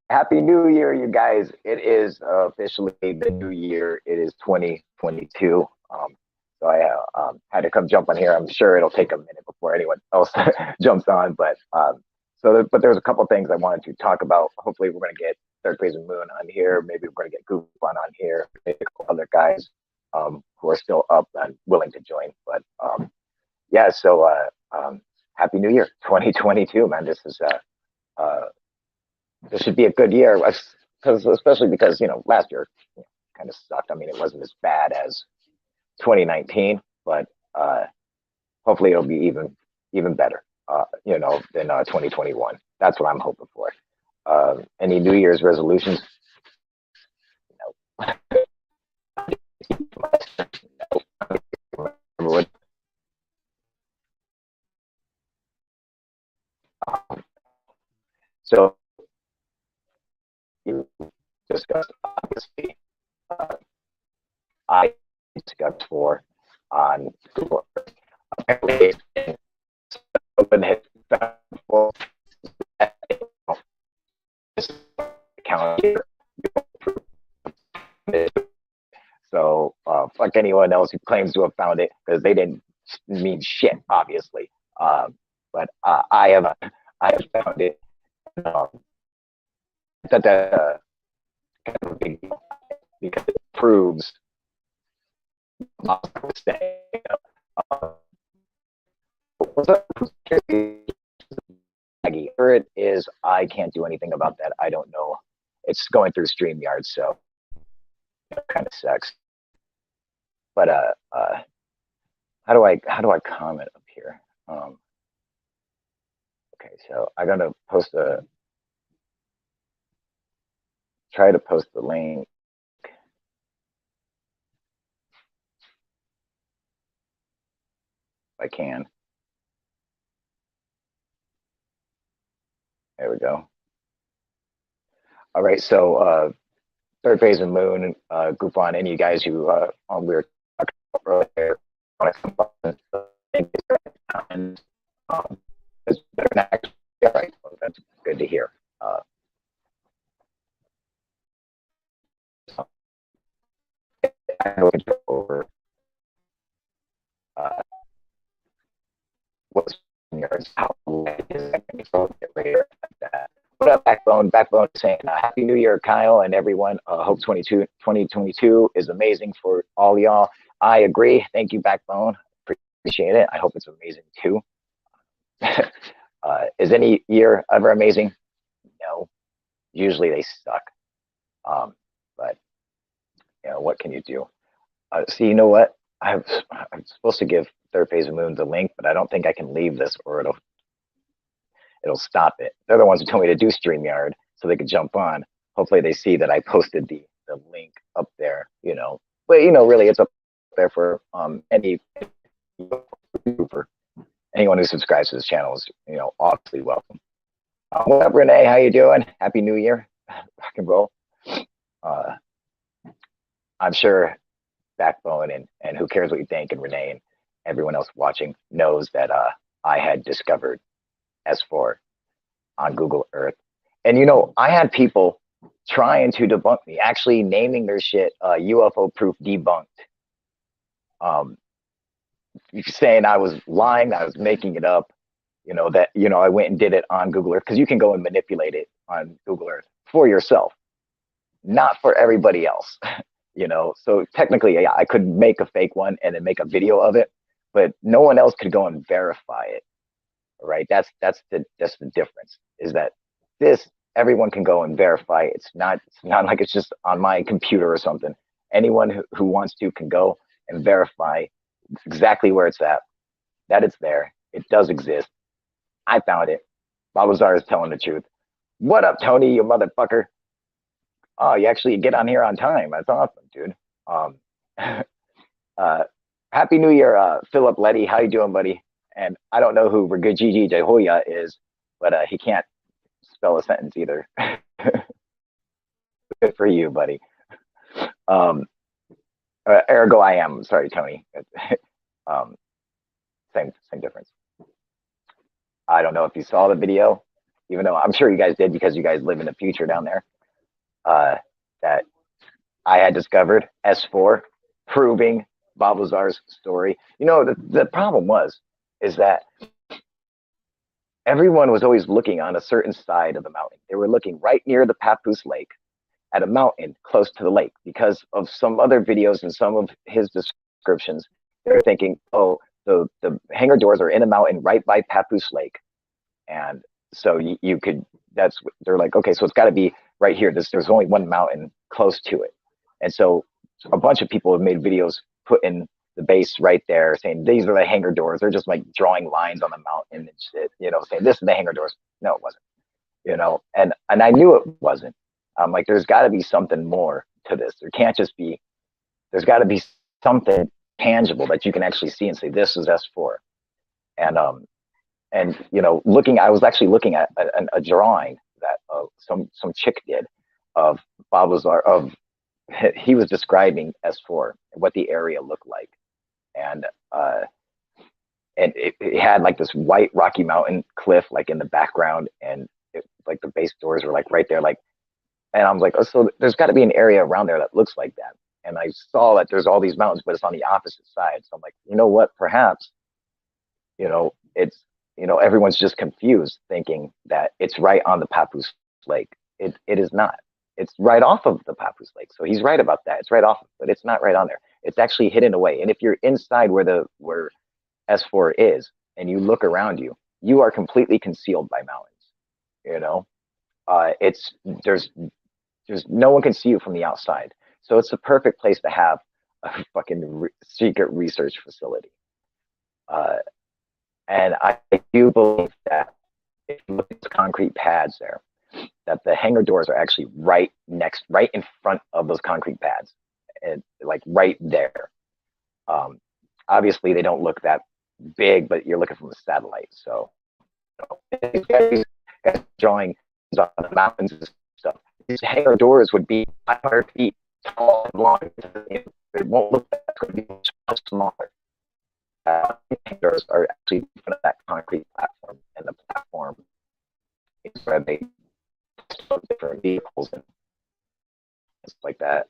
Happy New Year, you guys. It is officially the new year. It is 2022. So I had to come jump on here. I'm sure it'll take a minute before anyone else jumps on. But there's a couple things I wanted to talk about. Hopefully, we're going to get Third Phase and Moon on here. Maybe we're going to get Goop on here. Maybe a couple other guys who are still up and willing to join. But yeah, so Happy New Year, 2022, man. Uh, this should be a good year, because especially because last year kind of sucked. I mean, it wasn't as bad as 2019, but hopefully it'll be even better, than 2021. That's what I'm hoping for. Any New Year's resolutions? No. So you discussed, obviously, uh, I discussed for on Google. Apparently, open hit account here. So fuck anyone else who claims to have found it, because they didn't mean shit, obviously. But I have found it. Um, that kind of a big deal, because it proves my saying. Uh, what's up? Or it is, I can't do anything about that. I don't know. It's going through StreamYard, so it kind of sucks. But how do I comment up here? Okay, so I'm gonna try to post the link. If I can. There we go. All right, so Third Phase and Moon, Group on any of you guys who we were talking about earlier, and it's better than actually. All right, well, that's good to hear. I know over uh, what's yours, how it is, I can get later like that. What up, Backbone? Backbone saying, Happy New Year, Kyle, and everyone. Hope 2022 is amazing for all y'all. I agree. Thank you, Backbone. Appreciate it. I hope it's amazing too. Is any year ever amazing? No. Usually they suck. But what can you do? See, you know what? I'm supposed to give Third Phase of Moon the link, but I don't think I can leave this, or it'll stop it. They're the ones who told me to do StreamYard so they could jump on. Hopefully they see that I posted the link up there, But really it's up there for any for anyone who subscribes to this channel is, obviously welcome. What up, Renee? How you doing? Happy New Year. Rock and roll. I'm sure Backbone and who cares what you think, and Renee and everyone else watching knows that I had discovered S4 on Google Earth. And I had people trying to debunk me, actually naming their shit UFO proof debunked. Saying I was lying, I was making it up, that I went and did it on Google Earth, because you can go and manipulate it on Google Earth for yourself, not for everybody else. So technically, yeah, I could make a fake one and then make a video of it, but no one else could go and verify it. Right? That's the difference, is that this, everyone can go and verify. It's not like it's just on my computer or something. Anyone who wants to can go and verify exactly where it's at, that it's there. It does exist. I found it. Bob Lazar is telling the truth. What up, Tony, you motherfucker? Oh, you actually get on here on time. That's awesome, dude. Happy New Year, Philip Letty. How you doing, buddy? And I don't know who Regigi Jehoya is, but he can't spell a sentence either. Good for you, buddy. Ergo, I am. Sorry, Tony. Same difference. I don't know if you saw the video, even though I'm sure you guys did because you guys live in the future down there. Uh, that I had discovered S4, proving Bob Lazar's story. The problem is that everyone was always looking on a certain side of the mountain. They were looking right near the Papoose Lake at a mountain close to the lake because of some other videos and some of his descriptions. They're thinking, oh, the hangar doors are in a mountain right by Papoose Lake. And so you could, they're like, okay, so it's got to be right here. There's only one mountain close to it. And so a bunch of people have made videos putting the base right there saying these are the hangar doors. They're just like drawing lines on the mountain and shit, saying this is the hangar doors. No, it wasn't, and I knew it wasn't. I'm like, there's got to be something more to this. There can't just be, there's got to be something tangible that you can actually see and say, this is S4. And I was actually looking at a drawing that some chick did of Bob Lazar, he was describing S4 and what the area looked like. And it had like this white Rocky Mountain cliff like in the background, and like the base doors were like right there, like, and I was like, oh, so there's got to be an area around there that looks like that. And I saw that there's all these mountains, but it's on the opposite side. So I'm like, you know what? Perhaps, it's, everyone's just confused thinking that it's right on the Papoose Lake. It is not. It's right off of the Papoose Lake. So he's right about that. It's right off, but it's not right on there. It's actually hidden away. And if you're inside where S4 is and you look around you, you are completely concealed by mountains. It's there's no one can see you from the outside. So it's the perfect place to have a fucking secret research facility. And I do believe that if you look at the concrete pads there, that the hangar doors are actually right in front of those concrete pads, and like right there. Obviously, they don't look that big, but you're looking from a satellite. So, these guys drawing on the mountains and stuff. These hangar doors would be 500 feet tall and long. It won't look like it's going to be much smaller. Doors are actually in front of that concrete platform, and the platform is where they put different vehicles and stuff like that.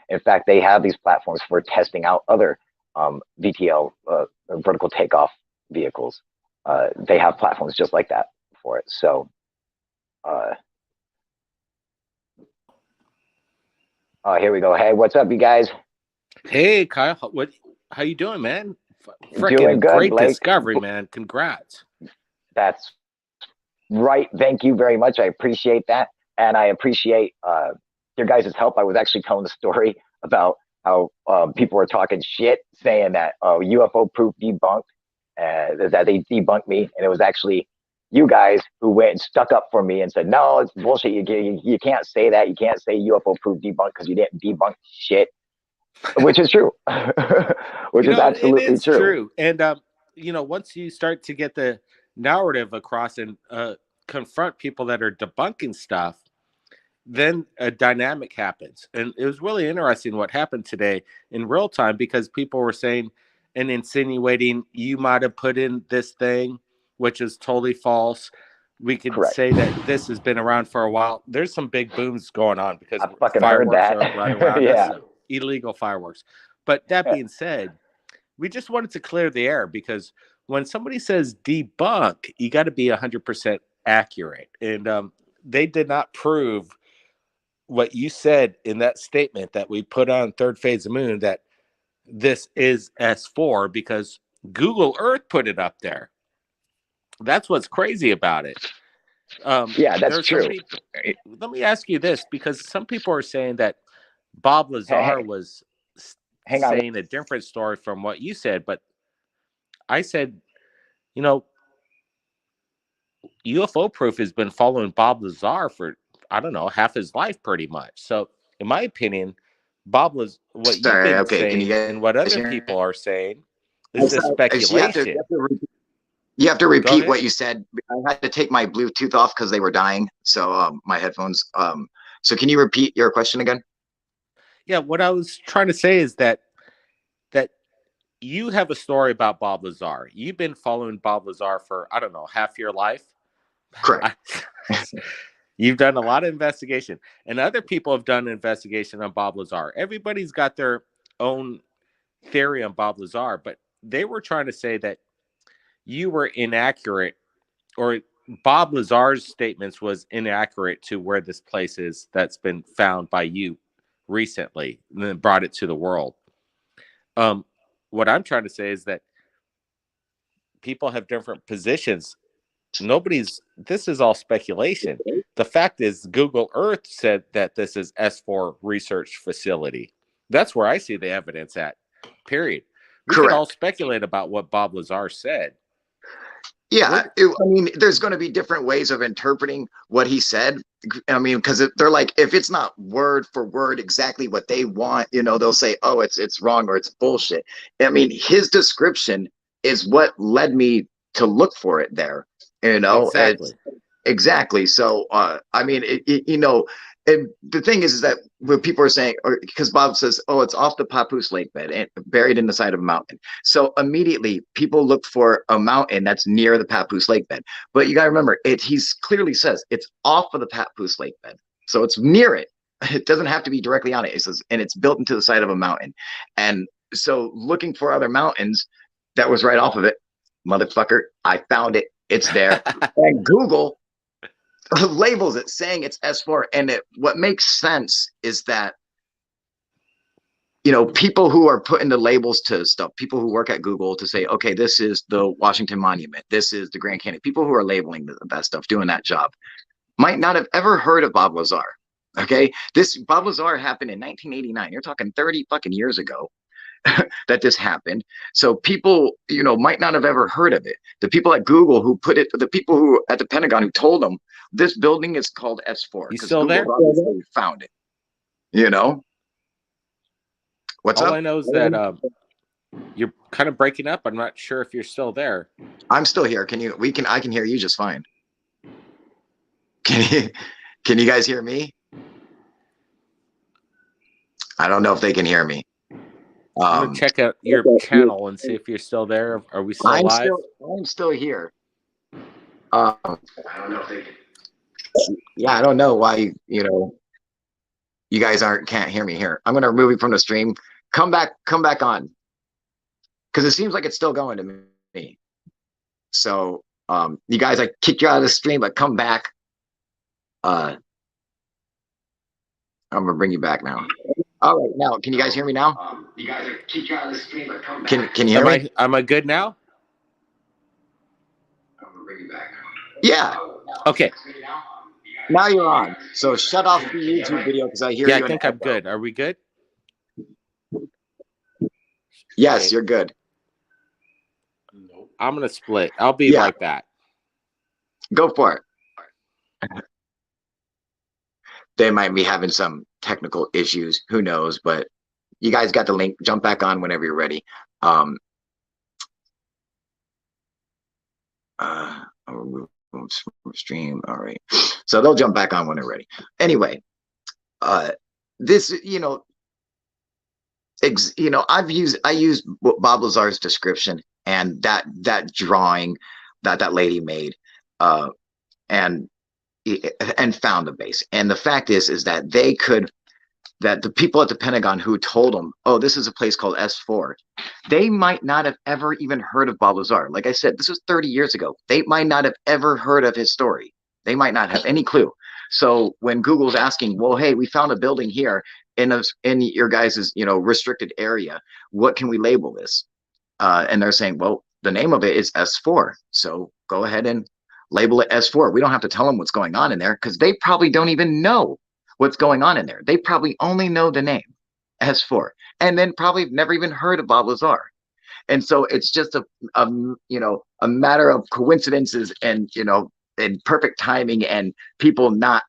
In fact, they have these platforms for testing out other VTL, vertical takeoff vehicles. They have platforms just like that for it. So, here we go. Hey, what's up, you guys? Hey, Kyle, how you doing, man? Doing Freaking good, great Blake. discovery, man. Congrats. That's right. Thank you very much. I appreciate that. And I appreciate your guys' help. I was actually telling the story about how people were talking shit, saying that UFO proof debunked, that they debunked me. And it was actually you guys who went and stuck up for me and said, no, it's bullshit. You can't say that. You can't say UFO proof debunked because you didn't debunk shit, which is true. Which is absolutely it is true. And, once you start to get the narrative across and confront people that are debunking stuff, then a dynamic happens. And it was really interesting what happened today in real time, because people were saying and insinuating you might have put in this thing, which is totally false. We could Correct. say that this has been around for a while. There's some big booms going on because I fucking heard fireworks that. are right around us, Yeah. illegal fireworks. But that being said, we just wanted to clear the air, because when somebody says debunk, you got to be 100% accurate. And they did not prove what you said in that statement that we put on Third Phase of the Moon, that this is S4, because Google Earth put it up there. That's what's crazy about it. Yeah, that's true. Let me ask you this, because some people are saying that Bob Lazar was saying a different story from what you said, but I said, UFO Proof has been following Bob Lazar for, I don't know, half his life pretty much. So, in my opinion, what you've Sorry, been okay, can you saying and what guys other hear me? people are saying is just speculation. You have to Go repeat ahead. what you said. I had to take my Bluetooth off because they were dying. So my headphones. So can you repeat your question again? Yeah, what I was trying to say is that you have a story about Bob Lazar. You've been following Bob Lazar for, I don't know, half your life. Correct. You've done a lot of investigation, and other people have done investigation on Bob Lazar. Everybody's got their own theory on Bob Lazar, but they were trying to say that you were inaccurate, or Bob Lazar's statements was inaccurate to where this place is that's been found by you recently and then brought it to the world. What I'm trying to say is that people have different positions. This is all speculation. The fact is Google Earth said that this is S4 research facility. That's where I see the evidence at, period. We could all speculate about what Bob Lazar said. Yeah, I mean, there's going to be different ways of interpreting what he said. I mean, because they're like, if it's not word for word exactly what they want, you know, they'll say, oh, it's wrong or it's bullshit. I mean, his description is what led me to look for it there, you know. Exactly. So I mean, you know, and the thing is that what people are saying, or because Bob says, oh, it's off the Papoose Lake bed and buried in the side of a mountain. So immediately people look for a mountain that's near the Papoose Lake bed. But you got to remember, he's clearly says it's off of the Papoose Lake bed. So it's near it. It doesn't have to be directly on it. It says, and it's built into the side of a mountain. And so looking for other mountains, that was right off of it. Motherfucker, I found it. It's there. And Google labels it saying it's S4, and what makes sense is that, you know, people who are putting the labels to stuff, people who work at Google to say, okay, this is the Washington Monument, this is the Grand Canyon, people who are labeling that stuff, doing that job, might not have ever heard of Bob Lazar. Okay, this Bob Lazar happened in 1989. You're talking 30 fucking years ago that this happened. So people, you know, might not have ever heard of it. The people at Google who put it, the people who at the Pentagon who told them this building is called S4. You still Google there? Found it. You know. What's All up? I know is that you're kind of breaking up. I'm not sure if you're still there. I'm still here. I can hear you just fine. Can you guys hear me? I don't know if they can hear me. I'm gonna check out your channel and see if you're still there. Are we still live? I'm still here. I don't know if they can. Yeah, I don't know why, you know, you guys can't hear me here. I'm gonna remove you from the stream. Come back on. Because it seems like it's still going to me. So you guys, I kicked you out of the stream, but come back. I'm gonna bring you back now. All right, now can you guys hear me now? You guys are kicked you out of the stream, but come back. Can you hear me? Am I good now? I'm gonna bring you back now. Yeah. Okay. Now you're on. So shut off the YouTube video because I hear you. Yeah, I think I'm good. Are we good? Yes, you're good. I'm gonna split. I'll be right back. Go for it. They might be having some technical issues. Who knows? But you guys got the link. Jump back on whenever you're ready. I'll remove stream. All right. So they'll jump back on when they're ready. Anyway, this, you know, I used Bob Lazar's description and that drawing that lady made, and found the base. And the fact is that that the people at the Pentagon who told them, oh, this is a place called S4, they might not have ever even heard of Bob Lazar. Like I said, this was 30 years ago. They might not have ever heard of his story. They might not have any clue. So when Google's asking, well, hey, we found a building here in your guys' restricted area, what can we label this? And they're saying, well, the name of it is S4. So go ahead and label it S4. We don't have to tell them what's going on in there because they probably don't even know what's going on in there. They probably only know the name S4, and then probably never even heard of Bob Lazar. And so it's just a matter of coincidences and perfect timing and people not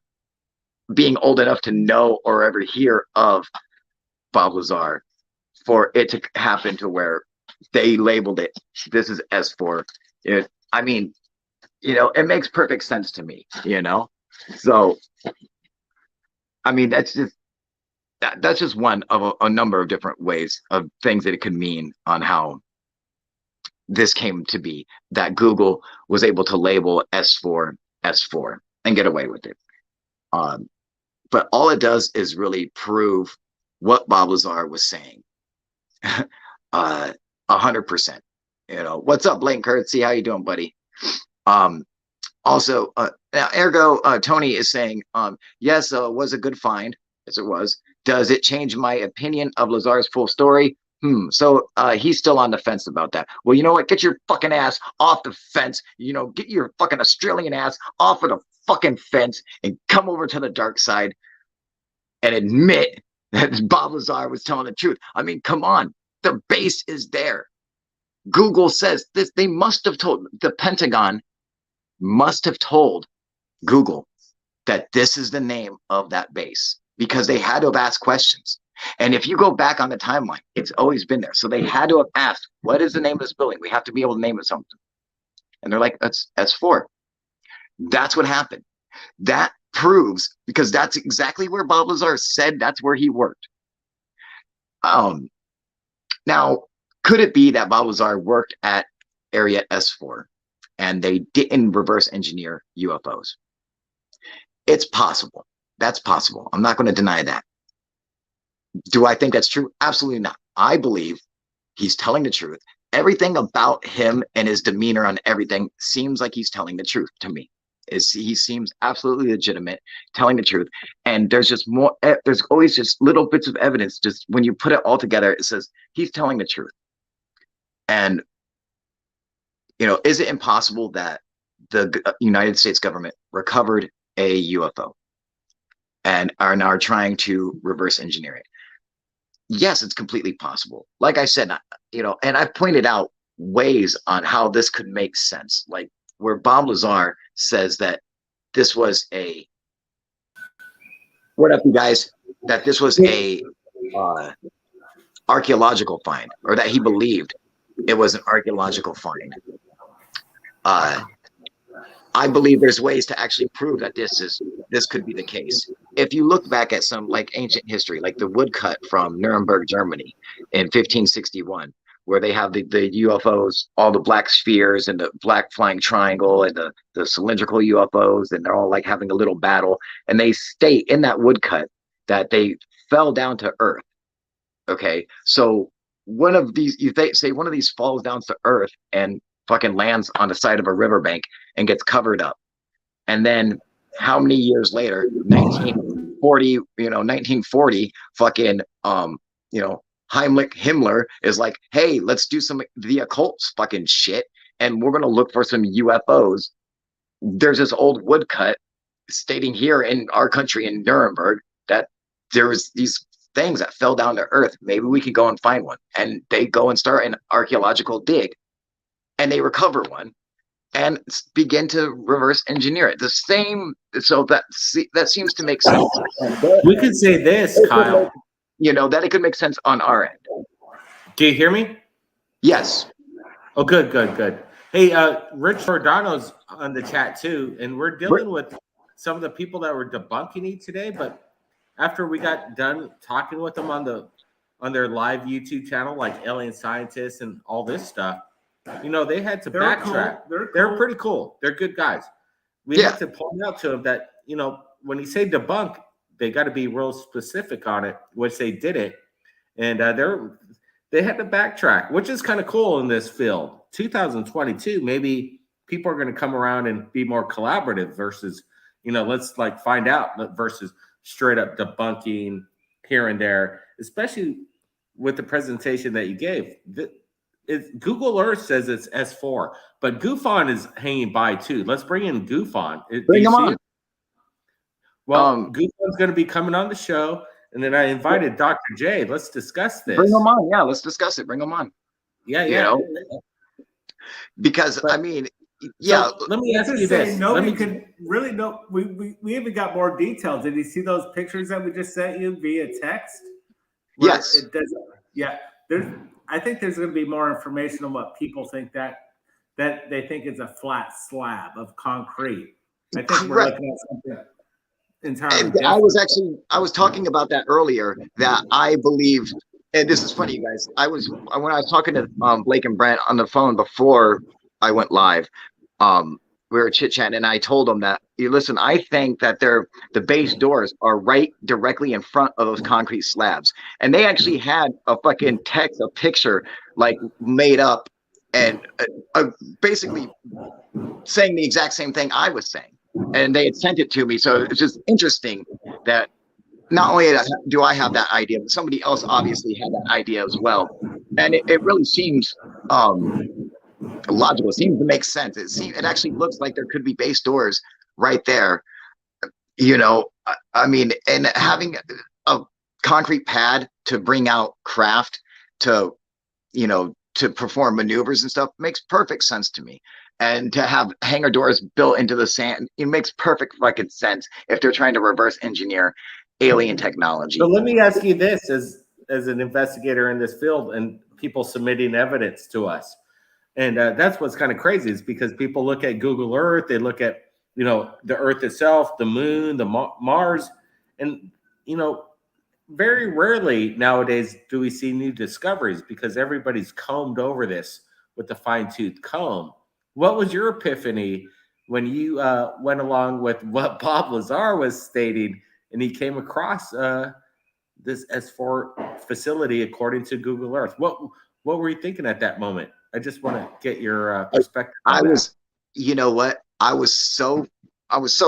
being old enough to know or ever hear of Bob Lazar for it to happen to where they labeled it, this is S4. It makes perfect sense to me, So, I mean, that's just one of a number of different ways of things that it could mean on how this came to be, that Google was able to label S4 S4. and get away with it. But all it does is really prove what Bob Lazar was saying. 100%. You know, what's up, Blaine Curtsy? How you doing, buddy? Also, ergo, Tony is saying, yes, was a good find. Yes, it was. Does it change my opinion of Lazar's full story? So he's still on the fence about that. Well, you know what? Get your fucking ass off the fence. You know, get your fucking Australian ass off of the fucking fence and come over to the dark side and admit that Bob Lazar was telling the truth. I mean, come on. The base is there. Google says this. They must have told, the Pentagon must have told Google that this is the name of that base, because they had to have asked questions. And if you go back on the timeline, it's always been there. So they had to have asked, what is the name of this building? We have to be able to name it something. And they're like, that's S4. That's what happened. That proves, because that's exactly where Bob Lazar said that's where he worked. Now, could it be that Bob Lazar worked at Area S4 and they didn't reverse engineer UFOs? It's possible. That's possible. I'm not going to deny that. Do I think that's true? Absolutely not. I believe he's telling the truth. Everything about him and his demeanor on everything seems like he's telling the truth to me. He seems absolutely legitimate, telling the truth. And there's just more, there's always just little bits of evidence. Just when you put it all together, it says he's telling the truth. And, you know, is it impossible that the United States government recovered a UFO and are now trying to reverse engineer it? Yes, it's completely possible. Like I said, you know, and I've pointed out ways on how this could make sense. Like where Bob Lazar says that this was a, what up, you guys? That this was a archaeological find, or that he believed it was an archaeological find. I believe there's ways to actually prove that this could be the case. If you look back at some like ancient history, like the woodcut from Nuremberg, Germany in 1561, where they have the UFOs, all the black spheres and the black flying triangle and the cylindrical UFOs, and they're all like having a little battle. And they state in that woodcut that they fell down to Earth. Okay, so one of these, say one of these falls down to Earth and fucking lands on the side of a riverbank and gets covered up. And then how many years later, 1940, fucking, Heimlich Himmler is like, hey, let's do some the occult fucking shit, and we're gonna look for some UFOs. There's this old woodcut stating here in our country in Nuremberg that there was these things that fell down to Earth. Maybe we could go and find one. And they go and start an archaeological dig, and they recover one and begin to reverse engineer it. The same, so that seems to make sense. We could say this, Kyle. You know, that it could make sense on our end. Do you hear me? Yes. Oh, good. Hey, Rich Giordano's on the chat too, and we're dealing with some of the people that were debunking it today. But after we got done talking with them on their live YouTube channel, like alien scientists and all this stuff, you know, they had to backtrack. Cool. They're pretty cool. They're good guys. We had to point out to them that, you know, when you say debunk, they got to be real specific on it, which they didn't. And they had to backtrack, which is kind of cool in this field. 2022, maybe people are going to come around and be more collaborative versus, you know, let's like find out versus straight up debunking here and there, especially with the presentation that you gave. Google Earth says it's S4, but Goofon is hanging by too. Let's bring in Goofon. Bring him on. Well, Goofon's going to be coming on the show, and then I invited Dr. J. Let's discuss this. Bring him on. Yeah, let's discuss it. Bring him on. Yeah. You know? Because, I mean, yeah. So, let me ask you this. Nobody could really know. We even got more details. Did you see those pictures that we just sent you via text? Yes. It does. Yeah. I think there's going to be more information on what people think that they think is a flat slab of concrete. I think we're looking at something entirely different. I was talking about that earlier, that I believe, and this is funny, you guys. When I was talking to Blake and Brent on the phone before I went live, we were chit chatting, and I told him that, you listen, I think that the base doors are right directly in front of those concrete slabs, and they actually had a fucking text, a picture like made up, and basically saying the exact same thing I was saying, and they had sent it to me. So it's just interesting that not only do I have that idea, but somebody else obviously had that idea as well, and it really seems logical. It seems to make sense. It actually looks like there could be base doors right there. You know, I mean, and having a concrete pad to bring out craft to, you know, to perform maneuvers and stuff makes perfect sense to me. And to have hangar doors built into the sand, it makes perfect fucking sense if they're trying to reverse engineer alien technology. But let me ask you this, as an investigator in this field and people submitting evidence to us. And that's what's kind of crazy, is because people look at Google Earth, they look at, you know, the Earth itself, the moon, the Mars, and, you know, very rarely nowadays do we see new discoveries because everybody's combed over this with a fine-tooth comb. What was your epiphany when you went along with what Bob Lazar was stating and he came across this S4 facility according to Google Earth? What were you thinking at that moment? I just want to get your perspective. You know what? I was so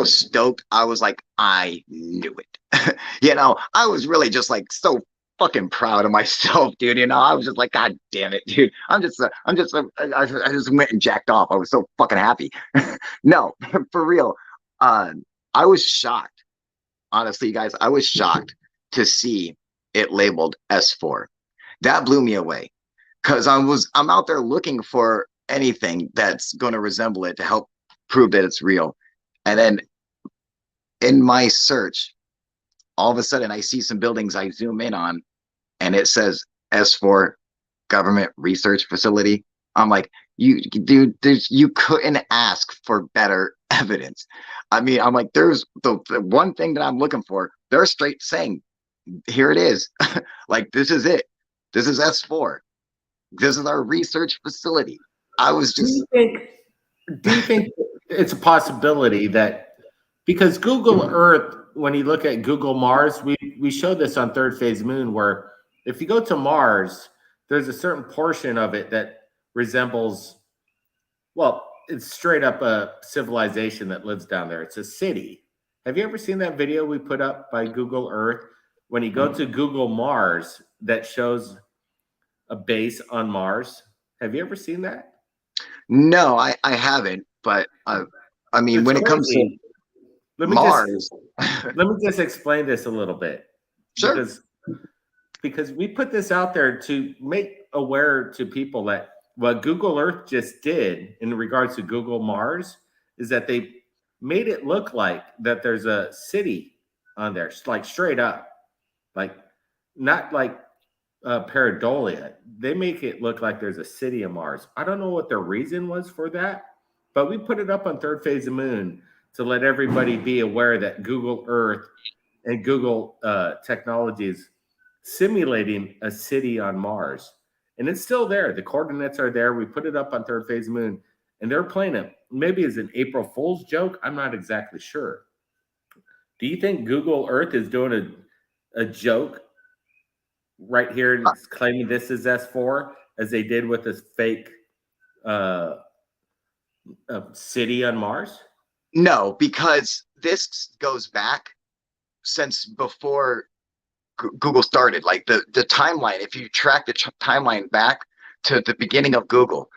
stoked. I was like, I knew it. You know, I was really just like so fucking proud of myself, dude. You know, I was just like, God damn it, dude. I just went and jacked off. I was so fucking happy. No, for real. I was shocked. Honestly, guys, I was shocked to see it labeled S4. That blew me away. Because I'm out there looking for anything that's going to resemble it to help prove that it's real. And then in my search, all of a sudden I see some buildings I zoom in on, and it says S4 Government Research Facility. I'm like, you couldn't ask for better evidence. I mean, I'm like, there's the one thing that I'm looking for. They're straight saying, here it is. Like, this is it. This is S4. This is our research facility. I was just. Do you think it's a possibility that, because Google Earth, when you look at Google Mars, we showed this on Third Phase Moon, where if you go to Mars, there's a certain portion of it that resembles, well, it's straight up a civilization that lives down there. It's a city. Have you ever seen that video we put up by Google Earth? When you go to Google Mars, that shows a base on Mars. Have you ever seen that? No, I haven't. But I mean, when it comes to Mars, let me just explain this a little bit. Sure. Because we put this out there to make aware to people that what Google Earth just did in regards to Google Mars is that they made it look like that there's a city on there, like straight up, like not like pareidolia. They make it look like there's a city of Mars. I don't know what their reason was for that, but we put it up on Third Phase of Moon to let everybody be aware that Google Earth and Google technologies simulating a city on Mars. And it's still there. The coordinates are there. We put it up on Third Phase of Moon, and they're playing it maybe as an April Fool's joke. I'm not exactly sure. Do you think Google Earth is doing a joke right here and claiming this is S4 as they did with this fake city on Mars? No, because this goes back since before Google started. Like the timeline, if you track the timeline back to the beginning of Google,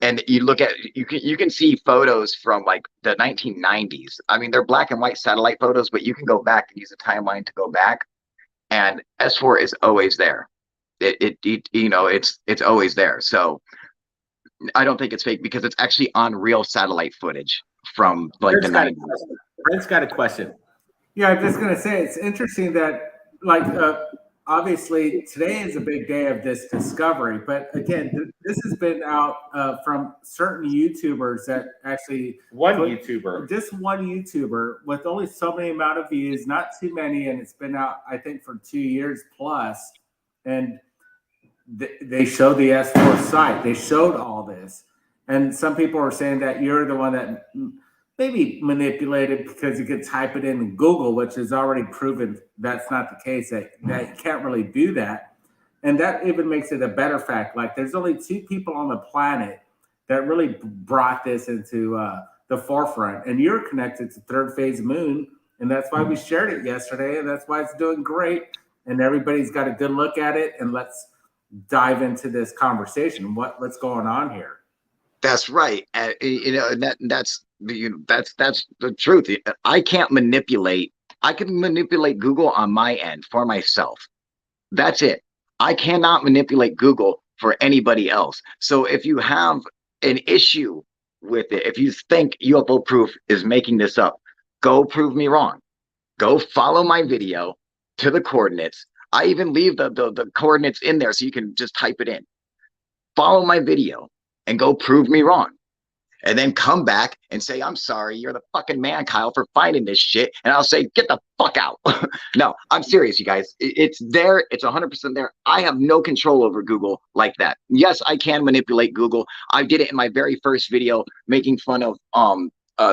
and you look at, you can see photos from like the 1990s. I mean, they're black and white satellite photos, but you can go back and use a timeline to go back. And S4 is always there. It you know, it's always there. So I don't think it's fake because it's actually on real satellite footage from like the 90s. Brent's got a question. Yeah, I'm just going to say it's interesting that, like, obviously today is a big day of this discovery, but again, this has been out from certain YouTubers that actually just one YouTuber with only so many amount of views, not too many, and it's been out I think for 2 years plus, and they showed the S4 site. They showed all this, and some people are saying that you're the one that maybe manipulated because you could type it in Google, which is already proven that's not the case, that you can't really do that. And that even makes it a better fact. Like there's only 2 people on the planet that really brought this into the forefront. And you're connected to Third Phase Moon. And that's why we shared it yesterday. And that's why it's doing great. And everybody's got a good look at it. And let's dive into this conversation. What's going on here? That's right. That's the truth. I can't manipulate. I can manipulate Google on my end for myself. That's it. I cannot manipulate Google for anybody else. So if you have an issue with it, if you think UFO Proof is making this up, go prove me wrong. Go follow my video to the coordinates. I even leave the coordinates in there so you can just type it in. Follow my video and go prove me wrong. And then come back and say, I'm sorry, you're the fucking man, Kyle, for finding this shit. And I'll say, get the fuck out. No, I'm serious, you guys. It's there. It's 100% there. I have no control over Google like that. Yes, I can manipulate Google. I did it in my very first video making fun of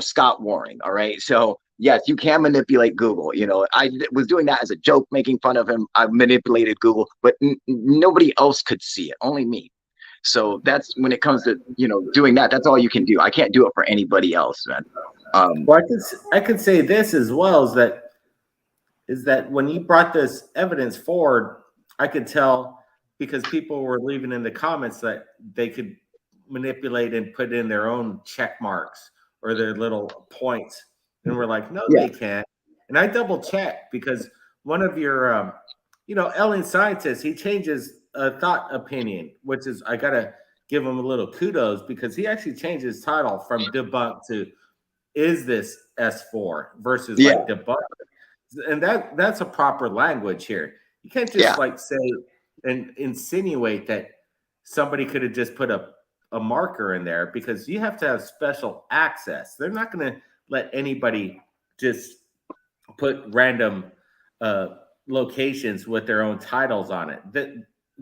Scott Waring. All right. So yes, you can manipulate Google. You know, I was doing that as a joke, making fun of him. I manipulated Google, but nobody else could see it, only me. So that's when it comes to, doing that, that's all you can do. I can't do it for anybody else, man. Well, I could say this as well, is that when you brought this evidence forward, I could tell, because people were leaving in the comments that they could manipulate and put in their own check marks or their little points. And we're like, no, they can't. And I double checked, because one of your, alien scientists, he changes a thought opinion, which is, I gotta give him a little kudos, because he actually changed his title from debunk to is this S4 versus like debunk. And that's a proper language here. You can't just like say and insinuate that somebody could have just put a marker in there, because you have to have special access. They're not going to let anybody just put random locations with their own titles on it.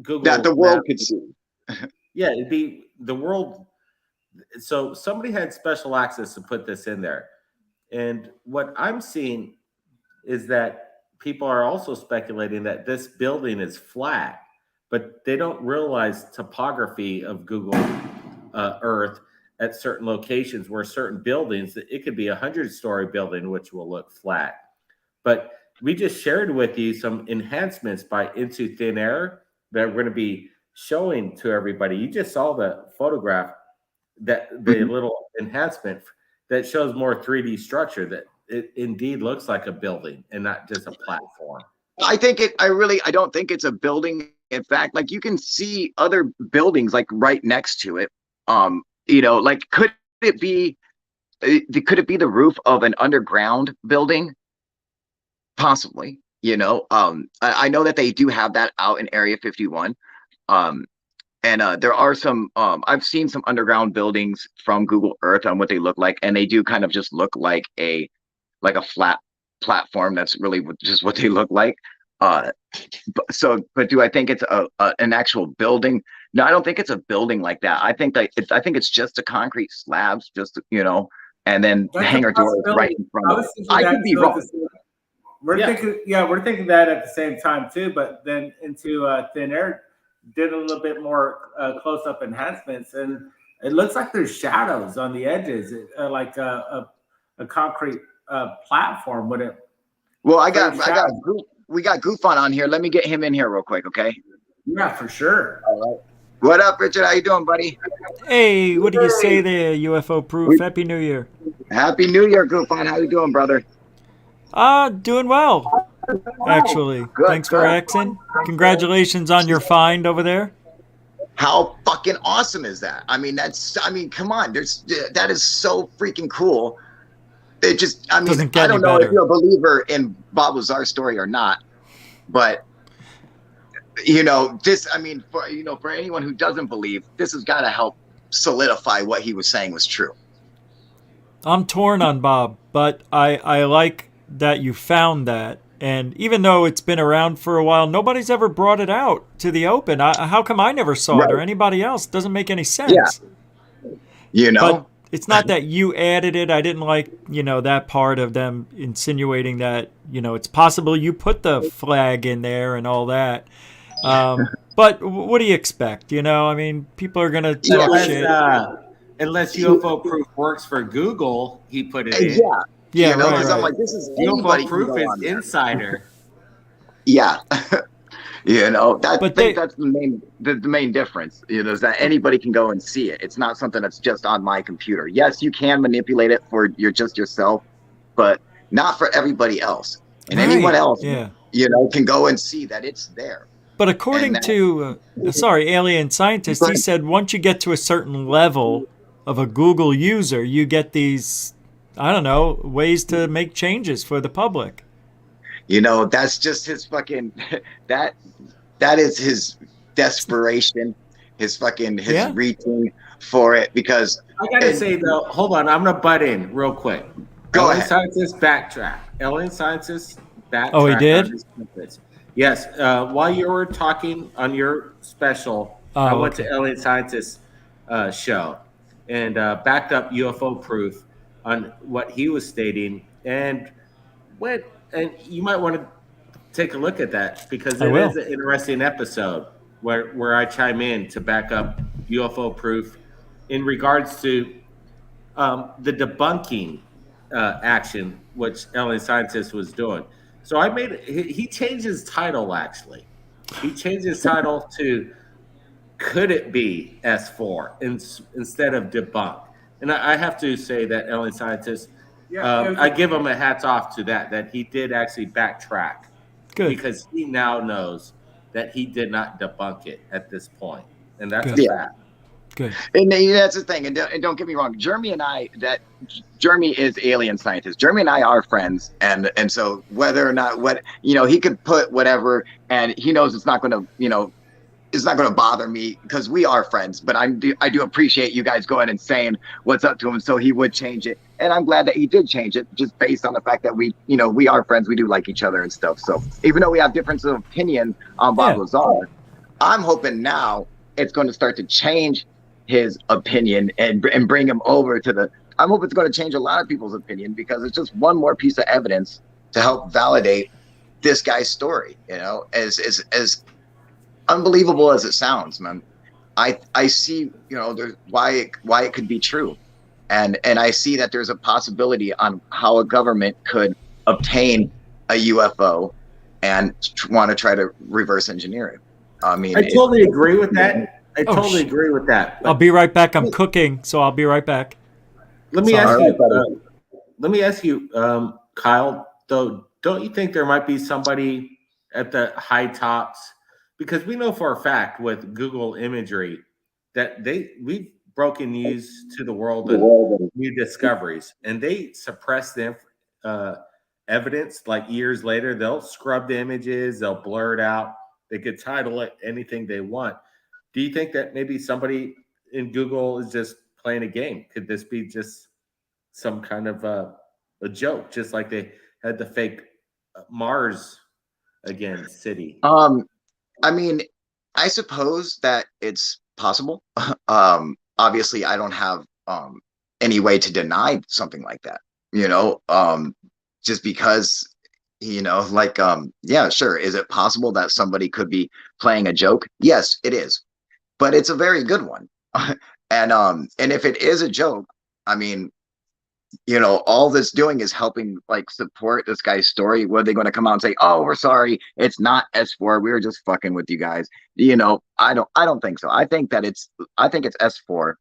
Google that the world could see. Yeah, it'd be the world. So somebody had special access to put this in there. And what I'm seeing is that people are also speculating that this building is flat, but they don't realize topography of Google Earth at certain locations, where certain buildings, it could be 100-story building, which will look flat. But we just shared with you some enhancements by Into Thin Air that we're going to be showing to everybody. You just saw the photograph, that the little enhancement that shows more 3D structure, that it indeed looks like a building and not just a platform. I don't think it's a building. In fact, like, you can see other buildings like right next to it. Like, could it be the roof of an underground building? Possibly. I know that they do have that out in Area 51. And there are some, I've seen some underground buildings from Google Earth on what they look like, and they do kind of just look like a flat platform. That's really just what they look like. But do I think it's an actual building? No, I don't think it's a building like that. I think it's just a concrete slabs, and then the hangar door is right in front of it. I could be wrong. We're thinking that at the same time too, but then Into Thin Air did a little bit more close-up enhancements, and it looks like there's shadows on the edges, like a concrete platform. Would it? Well, we got Goofon on here. Let me get him in here real quick, okay? Yeah, for sure. All right. What up, Richard? How you doing, buddy? Hey, what do you say there, UFO Proof? Happy New Year. Happy New Year, Goofon. How you doing, brother? Doing well, actually. Good, Thanks for asking. Congratulations on your find over there. How fucking awesome is that? Come on. That is so freaking cool. It just, I don't know if you're a believer in Bob Lazar's story or not, but for anyone who doesn't believe, this has got to help solidify what he was saying was true. I'm torn on Bob, but I like that you found that. And even though it's been around for a while, nobody's ever brought it out to the open. How come I never saw it, or anybody else? Doesn't make any sense. Yeah. it's not that you added it. I didn't like, that part of them insinuating that, it's possible you put the flag in there and all that. But what do you expect? I mean, people are going to talk shit. Unless UFO Proof works for Google, he put it in. Yeah. Yeah, you know, right. I'm like, this is UFO Proof is insider. Yeah. I But think that's the main difference, is that anybody can go and see it. It's not something that's just on my computer. Yes, you can manipulate it for just yourself, but not for everybody else. And anyone else, can go and see that it's there. But according to, Alien Scientist, he said once you get to a certain level of a Google user, you get these, I don't know, ways to make changes for the public. That's just his fucking, that is his desperation, his reaching for it, because. I gotta say though, hold on, I'm gonna butt in real quick. Go ahead. Alien Scientists backtrack. Oh, he did? Yes, while you were talking on your special, I went to Alien Scientists show and backed up UFO Proof on what he was stating, and you might want to take a look at that, because it is an interesting episode where I chime in to back up UFO Proof in regards to the debunking action which Alien Scientist was doing. So he changed his title, actually. He changed his title to Could It Be S4 instead of Debunk. And I have to say that Alien Scientist, I give him a hats off to that he did actually backtrack. Good. Because he now knows that he did not debunk it at this point. And that's a fact. Good. And that's the thing. And don't get me wrong. Jeremy is Alien Scientist. Jeremy and I are friends. And so whether or not he could put whatever, and he knows it's not going to, it's not going to bother me because we are friends. But I do appreciate you guys going and saying what's up to him. So he would change it. And I'm glad that he did change it, just based on the fact that we are friends. We do like each other and stuff. So even though we have differences of opinion on Bob Lazar, I'm hoping now it's going to start to change his opinion and bring him over to I hope it's going to change a lot of people's opinion, because it's just one more piece of evidence to help validate this guy's story. As unbelievable as it sounds, man, I see, there's why it could be true. And I see that there's a possibility on how a government could obtain a UFO and want to try to reverse engineer it. I mean, I totally agree with that. I totally agree with that. I'll be right back. I'm cooking, so I'll be right back. Let me ask you, Kyle, though, don't you think there might be somebody at the high tops? Because we know for a fact with Google imagery that we've broken news to the world and new discoveries, and they suppress the evidence. Like years later, they'll scrub the images, they'll blur it out. They could title it anything they want. Do you think that maybe somebody in Google is just playing a game? Could this be just some kind of a joke, just like they had the fake Mars city? I mean, I suppose that it's possible. Obviously, I don't have any way to deny something like that. Just because, sure. Is it possible that somebody could be playing a joke? Yes, it is. But it's a very good one. And if it is a joke, I mean, all this doing is helping support this guy's story. Were they going to come out and say, "Oh, we're sorry, it's not S4. We were just fucking with you guys"? I don't think so. I think it's S4,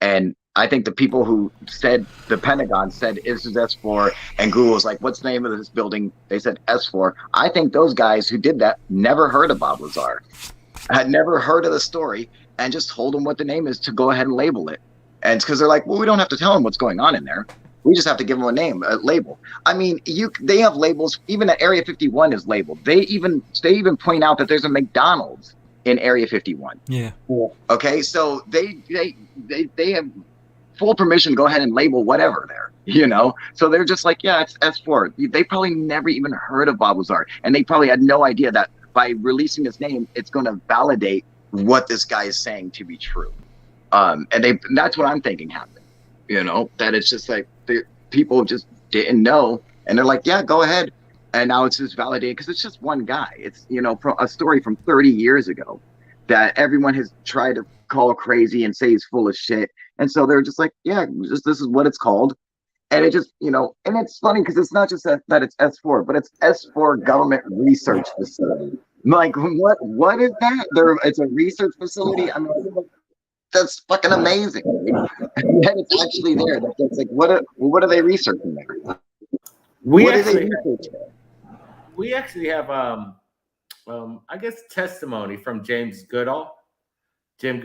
and I think the people who said, the Pentagon said this is S4, and Google's like, "What's the name of this building?" They said S4. I think those guys who did that never heard of Bob Lazar, had never heard of the story, and just told them what the name is to go ahead and label it. And it's because they're like, well, we don't have to tell them what's going on in there. We just have to give them a name, a label. I mean, they have labels. Even at Area 51 is labeled. They even point out that there's a McDonald's in Area 51. Yeah. Okay, so they have full permission to go ahead and label whatever there. So they're just like, yeah, it's S4. They probably never even heard of Bob Lazar, and they probably had no idea that by releasing his name, it's going to validate what this guy is saying to be true. And that's what I'm thinking happened. you know, that it's just like the people just didn't know, and they're like, yeah, go ahead. And now it's just validated because it's just one guy. It's, you know, a story from 30 years ago that everyone has tried to call crazy and say he's full of shit. And so they're just like, yeah, just this is what it's called. And it just, you know, and it's funny because it's not just that it's S4, but it's S4 Government Research Facility. Like, what is that? It's a research facility. I mean, that's fucking amazing. And it's actually there. That's like, what are they researching there? We actually have I guess testimony from James Goodall, James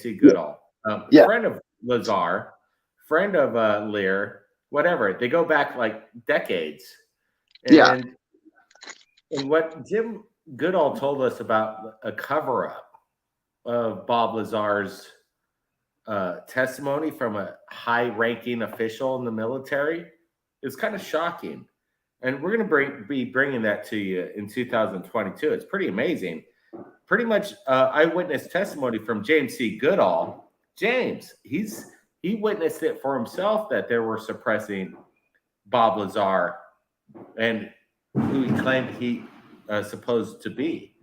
C. Goodall, friend of Lazar, friend of Lear, whatever. They go back like decades. And what Jim Goodall told us about a cover-up of Bob Lazar's testimony from a high-ranking official in the military is kind of shocking. And we're going to be bringing that to you in 2022. It's pretty amazing. Pretty much eyewitness testimony from James C. Goodall. James, he witnessed it for himself that they were suppressing Bob Lazar and who he claimed he supposed to be.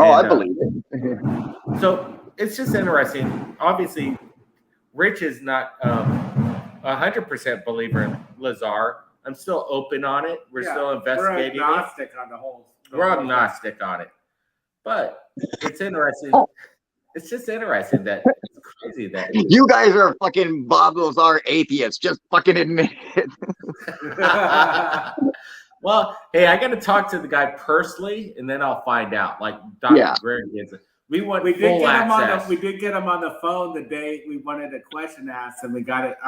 I believe it. So it's just interesting. Obviously, Rich is not 100% believer in Lazar. I'm still open on it. We're still investigating. We're agnostic on the whole. We're agnostic on it. But it's interesting. It's just interesting that it's crazy that you guys are fucking Bob Lazar atheists. Just fucking admit it. Well, hey, I got to talk to the guy personally, and then I'll find out. Like Dr. Greer gives it. We did get him on the phone the day we wanted a question asked, and we got it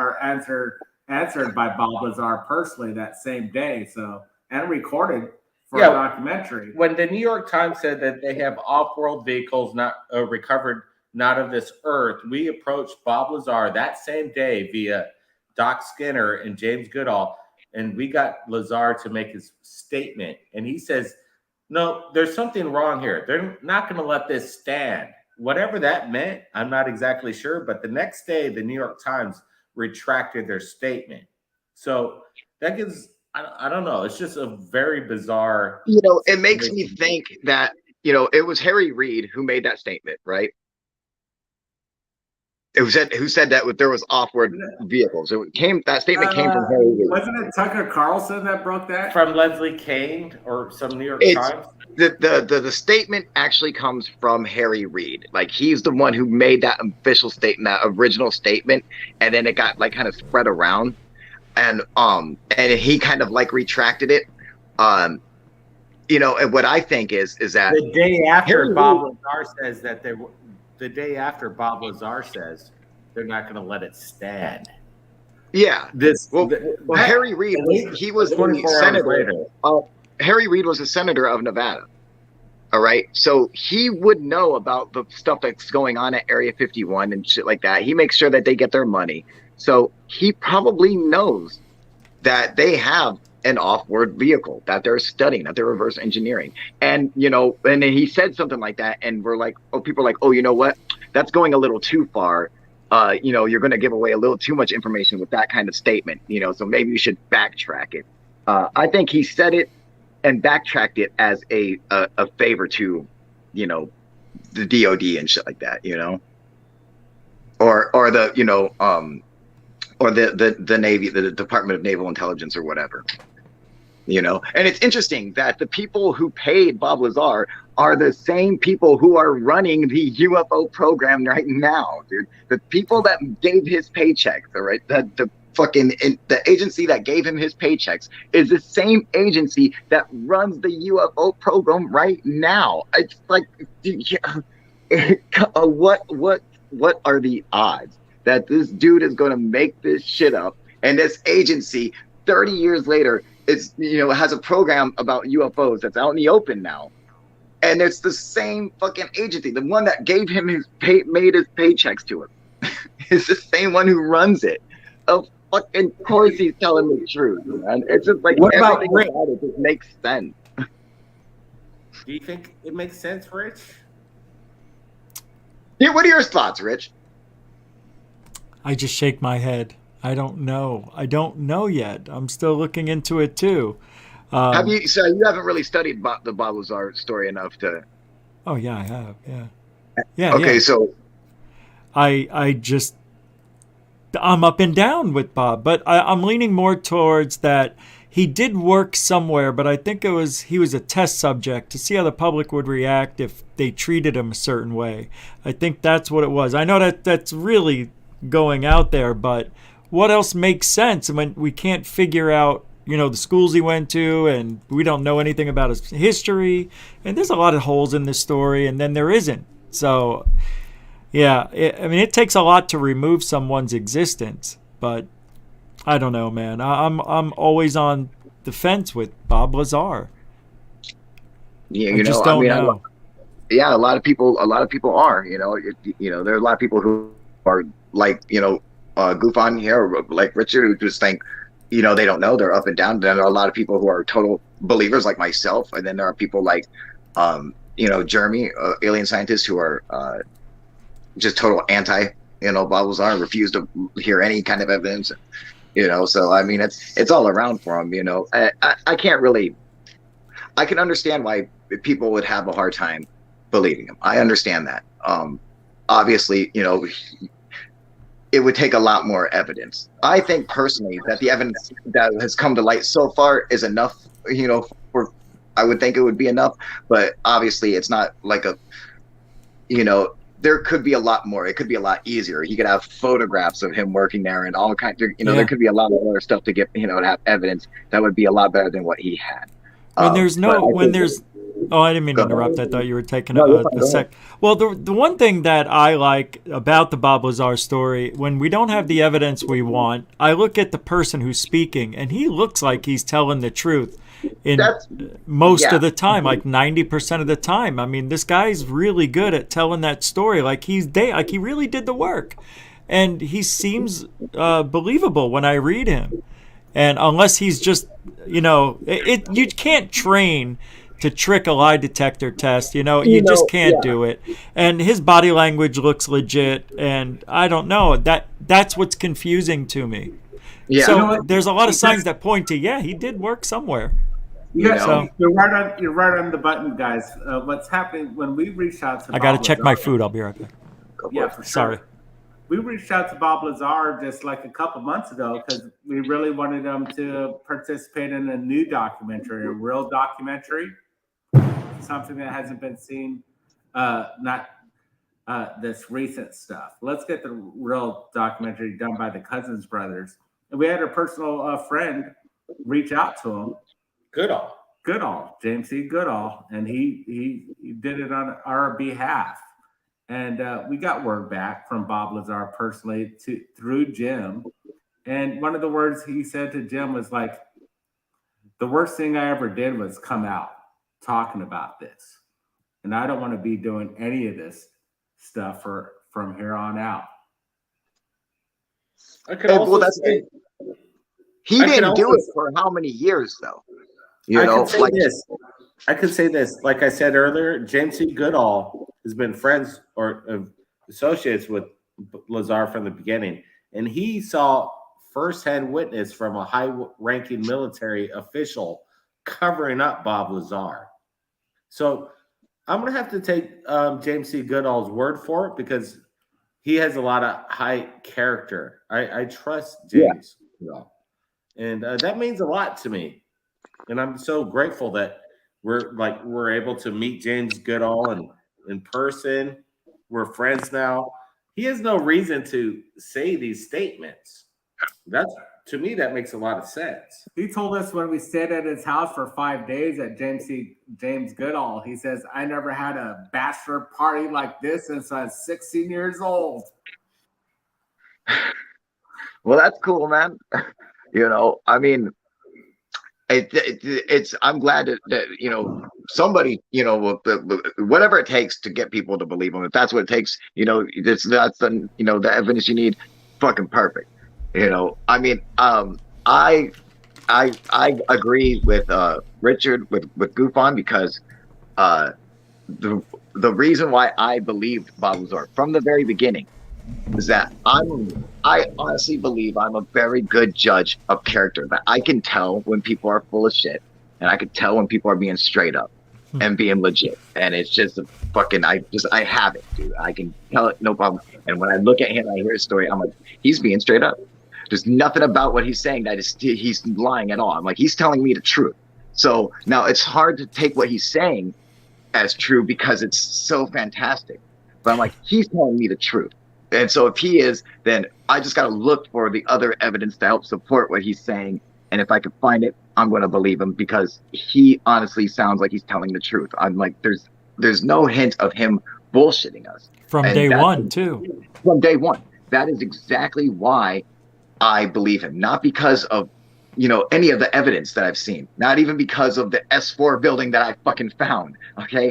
answered by Bob Lazar personally that same day. So, and recorded for a documentary. When the New York Times said that they have off-world vehicles not recovered, not of this earth, we approached Bob Lazar that same day via Doc Skinner and James Goodall, and we got Lazar to make his statement. And he says, no, there's something wrong here. They're not going to let this stand. Whatever that meant, I'm not exactly sure. But the next day, the New York Times retracted their statement. So that gives, I don't know. It's just a very bizarre. You know, it makes me think that, you know, it was Harry Reid who made that statement, right? Who said that there was off-world vehicles? That statement came from Harry Reid. Wasn't it Tucker Carlson that broke that? From Leslie Kane or some New York Times? The statement actually comes from Harry Reid. Like, he's the one who made that official statement, that original statement, and then it got like kind of spread around, and he kind of like retracted it. You know, and what I think is that the day after Bob Lazar says that the day after Bob Lazar says they're not going to let it stand. Yeah. Harry Reid, he was a senator. Harry Reid was a senator of Nevada. All right. So he would know about the stuff that's going on at Area 51 and shit like that. He makes sure that they get their money. So he probably knows that they have an off-world vehicle that they're studying, that they're reverse engineering. And, you know, and then he said something like that, and we're like, people are like, you know what? That's going a little too far. You know, you're going to give away a little too much information with that kind of statement, you know, so maybe you should backtrack it. I think he said it and backtracked it as a favor to, you know, the DOD and shit like that, you know, or the, you know, or the Navy, the Department of Naval Intelligence or whatever. You know, and it's interesting that the people who paid Bob Lazar are the same people who are running the UFO program right now, dude. The people that gave his paychecks, all right, the agency that gave him his paychecks is the same agency that runs the UFO program right now. It's like, what are the odds that this dude is going to make this shit up, and this agency 30 years later has a program about UFOs that's out in the open now, and it's the same fucking agency, the one that gave him made his paychecks to him. It's the same one who runs it. Of fucking course he's telling the truth, man. It's just like everything about it just makes sense. Do you think it makes sense, Rich? Yeah, what are your thoughts, Rich? I just shake my head. I don't know. I don't know yet. I'm still looking into it too. Have you? So you haven't really studied the Bob Lazar story enough to. Oh yeah, I have. Yeah. Yeah, Okay, yeah. so I just I'm up and down with Bob, but I'm leaning more towards that he did work somewhere, but I think he was a test subject to see how the public would react if they treated him a certain way. I think that's what it was. I know that's really going out there, but what else makes sense when we can't figure out, the schools he went to, and we don't know anything about his history, and there's a lot of holes in this story, and then there isn't. So yeah, it takes a lot to remove someone's existence, but I don't know, man. I'm always on the fence with Bob Lazar. yeah, I just don't know. Yeah, a lot of people are. There are a lot of people who are like, goof on here, or like Richard, who just think, they don't know. They're up and down. Then there are a lot of people who are total believers, like myself, and then there are people like, Jeremy, alien scientists, who are just total anti, Bob Lazar, refuse to hear any kind of evidence. So I mean, it's all around for him. I can't really. I can understand why people would have a hard time believing him. I understand that. Obviously, it would take a lot more evidence. I think personally that the evidence that has come to light so far is enough. For I would think it would be enough, but obviously it's not like there could be a lot more. It could be a lot easier. He could have photographs of him working there and all kinds of, there could be a lot of other stuff to get, to have evidence that would be a lot better than what he had. Oh, I didn't mean to interrupt. I thought you were taking a sec. Well, the one thing that I like about the Bob Lazar story, when we don't have the evidence we want, I look at the person who's speaking, and he looks like he's telling the truth most of the time, like 90% of the time. I mean, this guy's really good at telling that story. Like he really did the work, and he seems believable when I read him. And unless he's just, you can't train to trick a lie detector test. You just can't do it. And his body language looks legit. And I don't know, that's what's confusing to me. Yeah. So there's a lot of signs that point to, he did work somewhere. You're right on the button, guys. What's happening when we reach out to I got to check my food. I'll be right back. Yeah, for sure. Sorry. We reached out to Bob Lazar just like a couple months ago because we really wanted him to participate in a new documentary, a real documentary, something that hasn't been seen, not this recent stuff. Let's get the real documentary done by the Cousins brothers. And we had a personal friend reach out to him. Goodall, James C. Goodall, and he did it on our behalf. And we got word back from Bob Lazar personally through Jim. And one of the words he said to Jim was like, the worst thing I ever did was come out talking about this. And I don't want to be doing any of this stuff from here on out. He didn't do it for how many years, though? I could say this. Like I said earlier, James C. Goodall has been friends or associates with Lazar from the beginning. And he saw firsthand witness from a high-ranking military official covering up Bob Lazar. So I'm going to have to take James C. Goodall's word for it because he has a lot of high character. I trust James Goodall. And that means a lot to me. And I'm so grateful that we're able to meet James Goodall in person. We're friends now. He has no reason to say these statements. To me, that makes a lot of sense. He told us when we stayed at his house for 5 days at James Goodall, he says, I never had a bachelor party like this since I was 16 years old. Well, that's cool, man. I mean, I'm glad that somebody, whatever it takes to get people to believe him. If that's what it takes, that's the evidence you need. Fucking perfect. I mean, I agree with Richard with Goof on because the reason why I believed Bob Lazar from the very beginning is that I honestly believe I'm a very good judge of character. That I can tell when people are full of shit, and I can tell when people are being straight up and being legit. And it's just a fucking I have it, dude. I can tell it, no problem. And when I look at him, I hear his story, I'm like, he's being straight up. There's nothing about what he's saying that he's lying at all. I'm like, he's telling me the truth. So now it's hard to take what he's saying as true because it's so fantastic. But I'm like, he's telling me the truth. And so if he is, then I just got to look for the other evidence to help support what he's saying. And if I can find it, I'm going to believe him because he honestly sounds like he's telling the truth. I'm like, there's no hint of him bullshitting us. From day one, too. From day one. That is exactly why I believe him. Not because of, any of the evidence that I've seen. Not even because of the S4 building that I fucking found. Okay?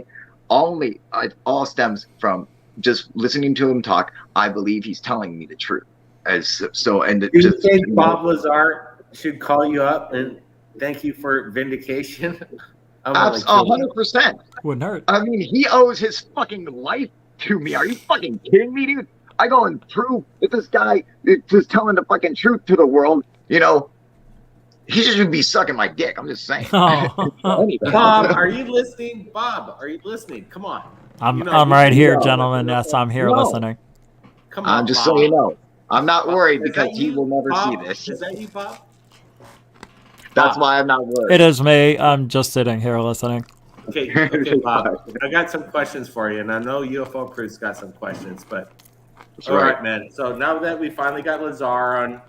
It all stems from just listening to him talk. I believe he's telling me the truth. Do you think Bob Lazar should call you up and thank you for vindication? 100%. Wouldn't hurt. I mean, he owes his fucking life to me. Are you fucking kidding me, dude? I go and prove that this guy is just telling the fucking truth to the world. He should be sucking my dick. I'm just saying. Oh. Bob, are you listening? Bob, are you listening? Come on. I'm right here, gentlemen. Yes, I'm here listening. Come on, I'm just Bob. so you know. I'm not worried because he you, will never Bob? see this. Is that you, Bob? That's why I'm not worried. It is me. I'm just sitting here listening. Okay, Bob. I got some questions for you, and I know UFO Crew's got some questions, but all right, man. So now that we finally got Lazar on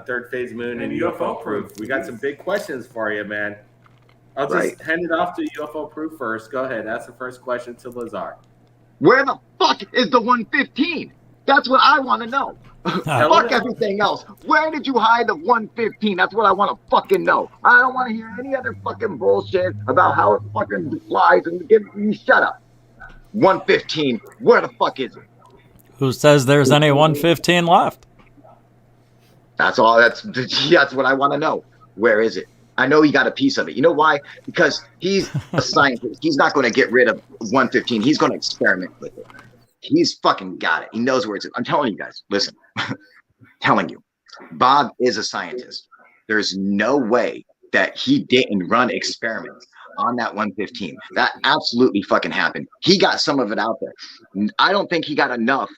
Third Phase Moon and UFO Proof, we got some big questions for you, man. I'll just hand it off to UFO Proof first. Go ahead. That's the first question to Lazar. Where the fuck is the 115? That's what I want to know. Fuck everything else. Where did you hide the 115? That's what I want to fucking know. I don't want to hear any other fucking bullshit about how it fucking flies and give me shut up. 115, where the fuck is it? Who says there's any 115 left? That's all. That's what I want to know. Where is it? I know he got a piece of it. You know why? Because he's a scientist. He's not going to get rid of 115. He's going to experiment with it. He's fucking got it. He knows where it's at. I'm telling you guys, listen, telling you, Bob is a scientist. There's no way that he didn't run experiments on that 115. That absolutely fucking happened. He got some of it out there. I don't think he got enough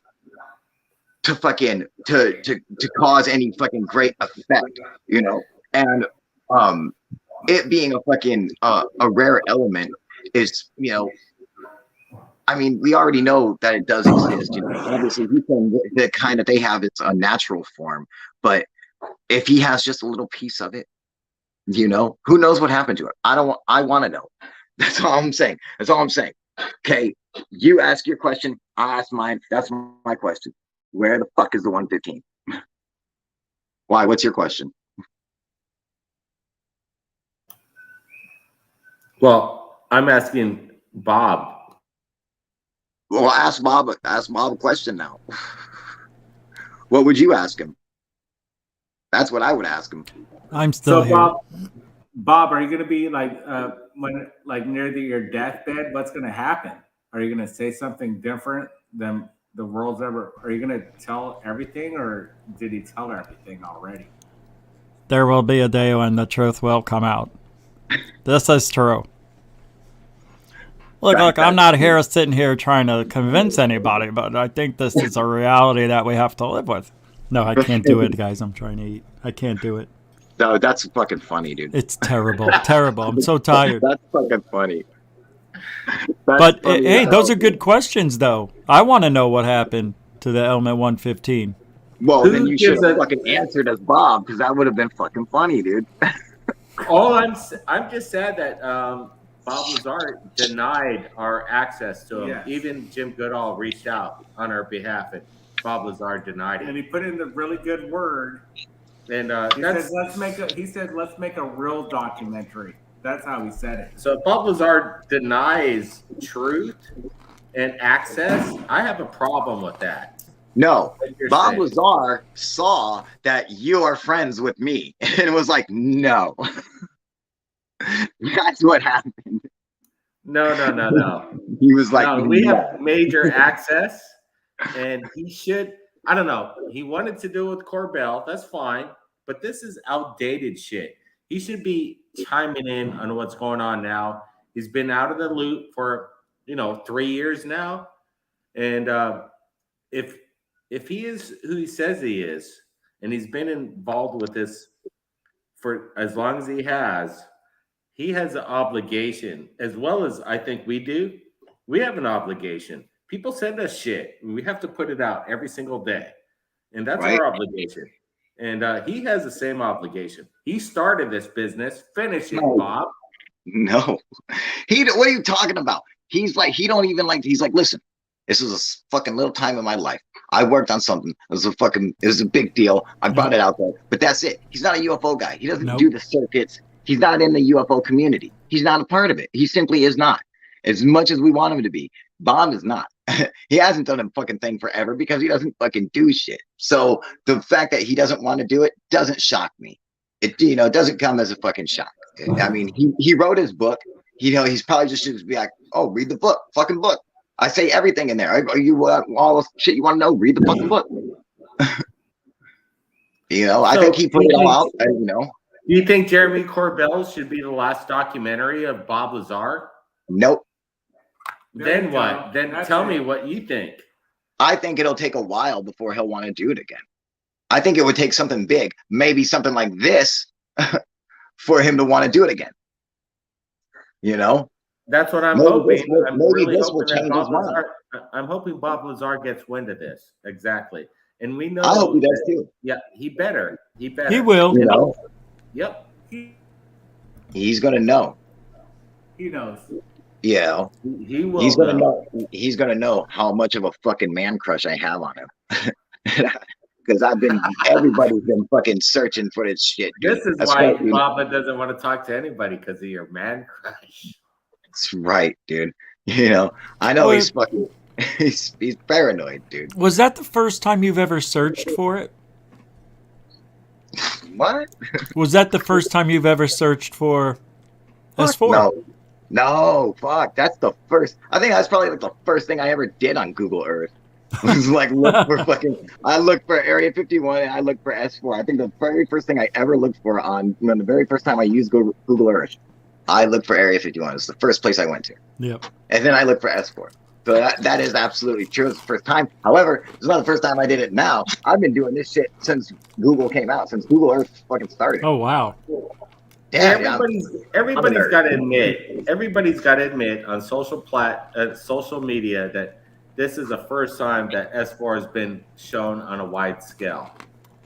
to fucking to cause any fucking great effect, and it being a fucking a rare element is, I mean, we already know that it does exist. Obviously, the kind that they have, it's a natural form. But if he has just a little piece of it, who knows what happened to it? I want to know. That's all I'm saying. Okay, you ask your question, I ask mine. That's my question. Where the fuck is the 115? Why? What's your question? Well, I'm asking Bob. Well, ask Bob a question now. What would you ask him? That's what I would ask him. I'm still here. Bob, are you going to be when near your deathbed? What's going to happen? Are you going to say something different than the world's ever? Are you going to tell everything, or did he tell everything already? There will be a day when the truth will come out. This is true. Look, I'm not sitting here trying to convince anybody, but I think this is a reality that we have to live with. No, I can't do it, guys. I'm trying to eat. I can't do it. No, that's fucking funny, dude. It's terrible. Terrible. I'm so tired. That's fucking funny. But hey, those are good questions, though. I want to know what happened to the element 115. Well, then you should have fucking answered as Bob, because that would have been fucking funny, dude. I'm just sad that Bob Lazar denied our access to him. Yes. Even Jim Goodall reached out on our behalf, and Bob Lazar denied it. And he put in the really good word. And he said, let's make a real documentary. That's how he said it. So if Bob Lazar denies truth and access, I have a problem with that. No, Bob Lazar saw that you are friends with me and was like, no. That's what happened. No. He was like, no, we have major access and he should. I don't know. He wanted to do it with Corbell. That's fine, but this is outdated shit. He should be chiming in on what's going on now. He's been out of the loop for 3 years now, and if he is who he says he is, and he's been involved with this for as long as he has an obligation, as well as I think we do. We have an obligation. People send us shit. We have to put it out every single day, and that's Right. our obligation. And he has the same obligation. He started this business. Finish it, No. Bob. No, what are you talking about? He's like, he don't even like, he's like, listen, this was a fucking little time in my life. I worked on something. It was a big deal. I brought it out there, but that's it. He's not a UFO guy. He doesn't do the circuits. He's not in the UFO community. He's not a part of it. He simply is not. As much as we want him to be, Bob is not. He hasn't done a fucking thing forever because he doesn't fucking do shit. So the fact that he doesn't want to do it doesn't shock me. It doesn't come as a fucking shock. I mean, he wrote his book. He's probably just should be like, oh, read the book, fucking book. I say everything in there. Are you all the shit you want to know? Read the fucking book. I think he put it all out. Do you think Jeremy Corbell should be the last documentary of Bob Lazar? Nope. Then what? Then tell me what you think. I think it'll take a while before he'll want to do it again. I think it would take something big, maybe something like this, for him to want to do it again. That's what I'm hoping. I'm really hoping that Bob Lazar, I'm hoping Bob Lazar gets wind of this. Exactly. And we know I hope he does too. Yeah, he better. He will. Yep. He's gonna know. He knows. Yeah. He will. He's gonna know. He's gonna know how much of a fucking man crush I have on him. Because everybody's been fucking searching for this shit. Dude. This is why Baba doesn't want to talk to anybody, because of your man crush. That's right, dude. I know he's fucking, he's paranoid, dude. Was that the first time you've ever searched for it? What? Was that the first time you've ever searched for S4? No, fuck. That's the first. I think that's probably like the first thing I ever did on Google Earth. Was like look for fucking. I looked for Area 51 and I looked for S4. I think the very first thing I ever looked for the very first time I used Google Earth, I looked for Area 51. It's the first place I went to. Yep. And then I looked for S4. So that is absolutely true. It's the first time. However, it's not the first time I did it now. I've been doing this shit since Google came out, since Google Earth fucking started. Oh, wow. Yeah, everybody's got to admit on social media that this is the first time that S4 has been shown on a wide scale.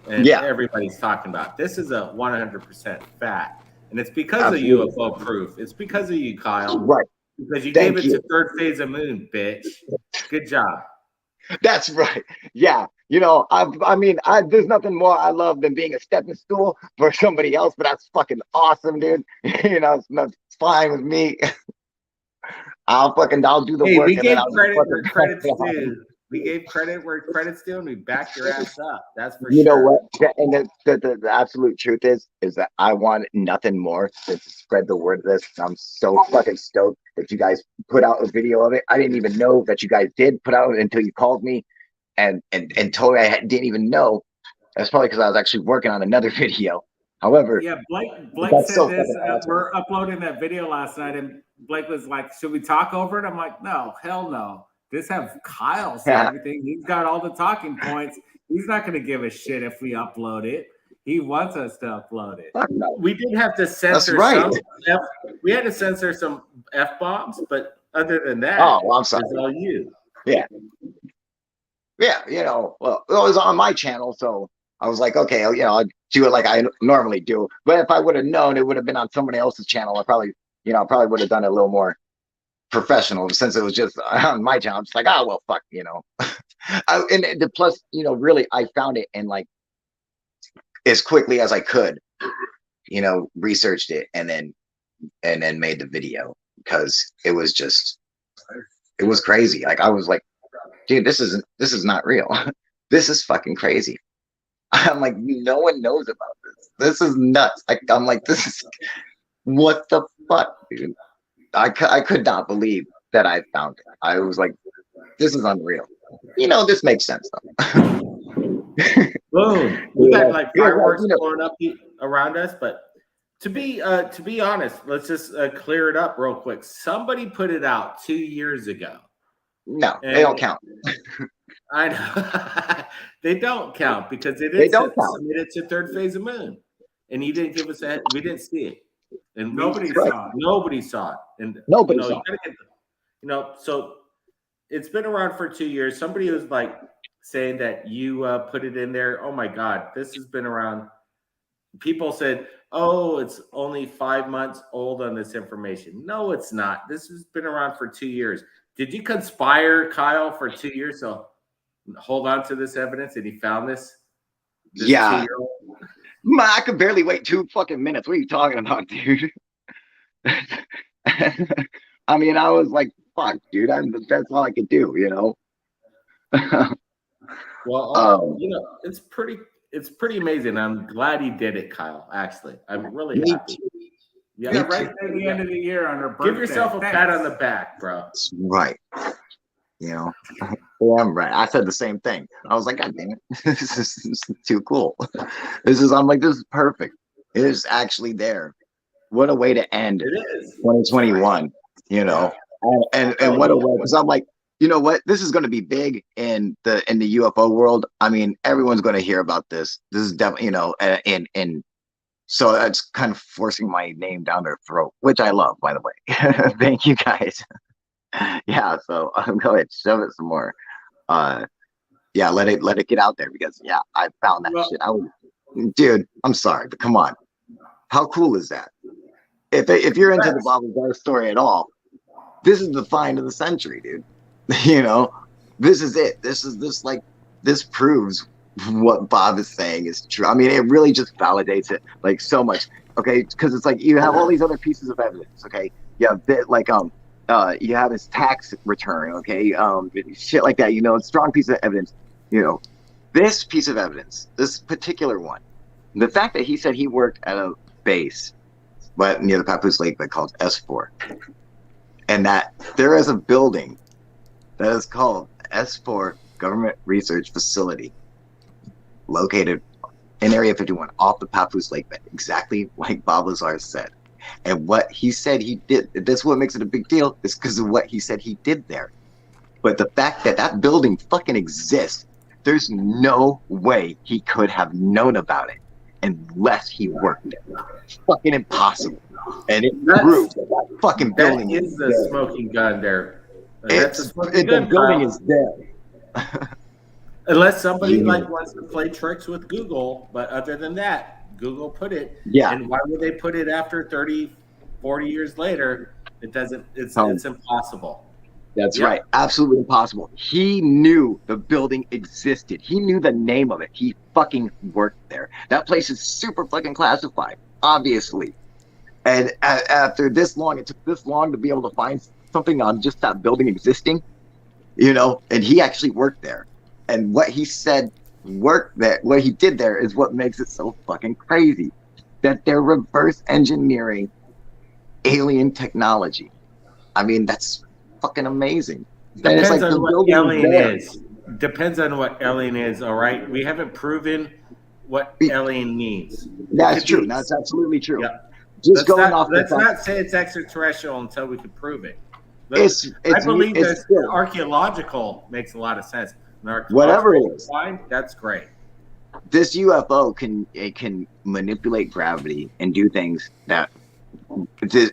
And everybody's talking about. This is a 100% fact. And it's because of UFO proof. It's because of you, Kyle. Right. Because you gave it to third phase of moon, bitch. Good job. That's right. Yeah. There's nothing more I love than being a stepping stool for somebody else, but that's fucking awesome, dude. It's fine with me. I'll do the work. We gave credit where credit's due. We gave credit where credit's due, and we backed your ass up. That's for sure. You know what? And the absolute truth is that I want nothing more than to spread the word of this. I'm so fucking stoked that you guys put out a video of it. I didn't even know that you guys did put out it until you called me and told me I didn't even know. That's probably because I was actually working on another video. However, Blake said this. We're uploading that video last night, and Blake was like, "Should we talk over it?" I'm like, "No, hell no. Just have Kyle say everything. He's got all the talking points. He's not going to give a shit if we upload it. He wants us to upload it." We did have to censor we had to censor some F-bombs, but other than that, I'm sorry. It's all you. Yeah. Yeah, well, it was on my channel, so I was like, okay, I'll do it like I normally do. But if I would have known it would have been on somebody else's channel, I probably would have done it a little more professional. Since it was just on my channel, I'm just like, well, fuck, plus, really, I found it and like as quickly as I could, researched it and then made the video because it was crazy. Like I was like, dude, this is not real. This is fucking crazy. I'm like, no one knows about this. This is nuts. I'm like, this is what the fuck, dude. I could not believe that I found it. I was like, this is unreal. this makes sense though. Boom. We got like Yeah, fireworks blowing up around us, but to be honest, let's just clear it up real quick. Somebody put it out 2 years ago. No, they don't count. I know. They don't count because it They is don't count. submitted to third phase of moon. And he didn't give us that. We didn't see it. And Nobody saw it. And Nobody saw it. So it's been around for 2 years. Somebody was like saying that you put it in there. Oh my God, this has been around. People said, oh, it's only 5 months old on this information. No, it's not. This has been around for 2 years. Did you conspire, Kyle, for 2 years? So hold on to this evidence, and he found this yeah. 2-year-old? I could barely wait 2 fucking minutes. What are you talking about, dude? I mean, I was like, fuck, dude. That's all I could do, Well, it's pretty amazing. I'm glad he did it, Kyle. Actually, I'm really happy. Yeah, right at the end of the year on her birthday. Give yourself a pat on the back, bro. Right. Yeah, I'm right. I said the same thing. I was like, God damn it, this is too cool. I'm like, this is perfect. It is actually there. What a way to end 2021. And what a way, because I'm like, you know what? This is going to be big in the UFO world. I mean, everyone's going to hear about this. This is definitely, and so that's kind of forcing my name down their throat, which I love, by the way. Thank you guys. Yeah, so go ahead, shove it some more. Yeah, let it get out there, because I found that shit. Dude, I'm sorry, but come on, how cool is that? If you're into the Bob Lazar story at all, this is the find of the century, dude. This is it. This proves what Bob is saying is true. I mean, it really just validates it like so much. Okay, because it's like you have all these other pieces of evidence. Okay, you have his tax return. Okay, shit like that. A strong piece of evidence. This piece of evidence, this particular one, the fact that he said he worked at a base, but near the Papoose Lake, that called S4, and that there is a building that is called S4 Government Research Facility, located in Area 51 off the Papoose Lake bed, exactly like Bob Lazar said. And what he said he did, that's what makes it a big deal, is because of what he said he did there. But the fact that that building fucking exists, there's no way he could have known about it unless he worked there. It's fucking impossible. And it proves that fucking building is the smoking gun there. The building is there. Unless somebody wants to play tricks with Google, but other than that, Google put it. Yeah. And why would they put it after 30, 40 years later? It doesn't. It's impossible. That's right. Absolutely impossible. He knew the building existed. He knew the name of it. He fucking worked there. That place is super fucking classified, obviously. And after this long, it took this long to be able to find something on just that building existing, and he actually worked there. And what he said what he did there is what makes it so fucking crazy, that they're reverse engineering alien technology. I mean, that's fucking amazing. Depends on what alien is. Depends on what alien is, all right? We haven't proven what alien means. That's true. That's absolutely true. Yeah. Let's not say it's extraterrestrial until we can prove it. I believe that archaeological makes a lot of sense. Whatever it is, that's great. This UFO can manipulate gravity and do things that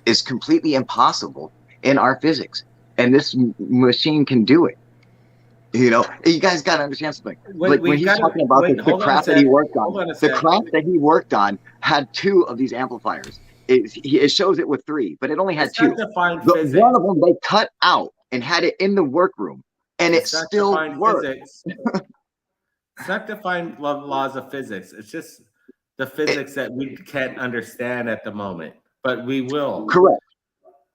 is completely impossible in our physics, and this machine can do it. You guys got to understand something. When he's talking about the craft that he worked on, the craft that he worked on had 2 of these amplifiers. It shows it with 3, but it only had 2. One of them they cut out and had it in the workroom, and it still worked. It's not defined laws of physics. It's just the physics that we can't understand at the moment, but we will. Correct.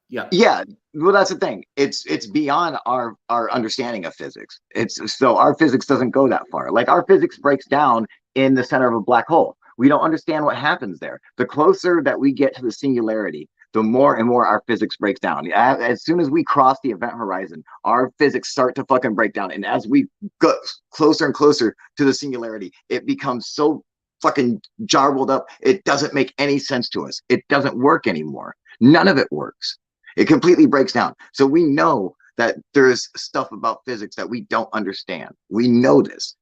Yeah. Yeah. Well, that's the thing. It's beyond our understanding of physics. So our physics doesn't go that far. Like, our physics breaks down in the center of a black hole. We don't understand what happens there. The closer that we get to the singularity, the more and more our physics breaks down. As soon as we cross the event horizon, our physics start to fucking break down. And as we go closer and closer to the singularity, it becomes so fucking jarbled up. It doesn't make any sense to us. It doesn't work anymore. None of it works. It completely breaks down. So we know that there's stuff about physics that we don't understand. We know this.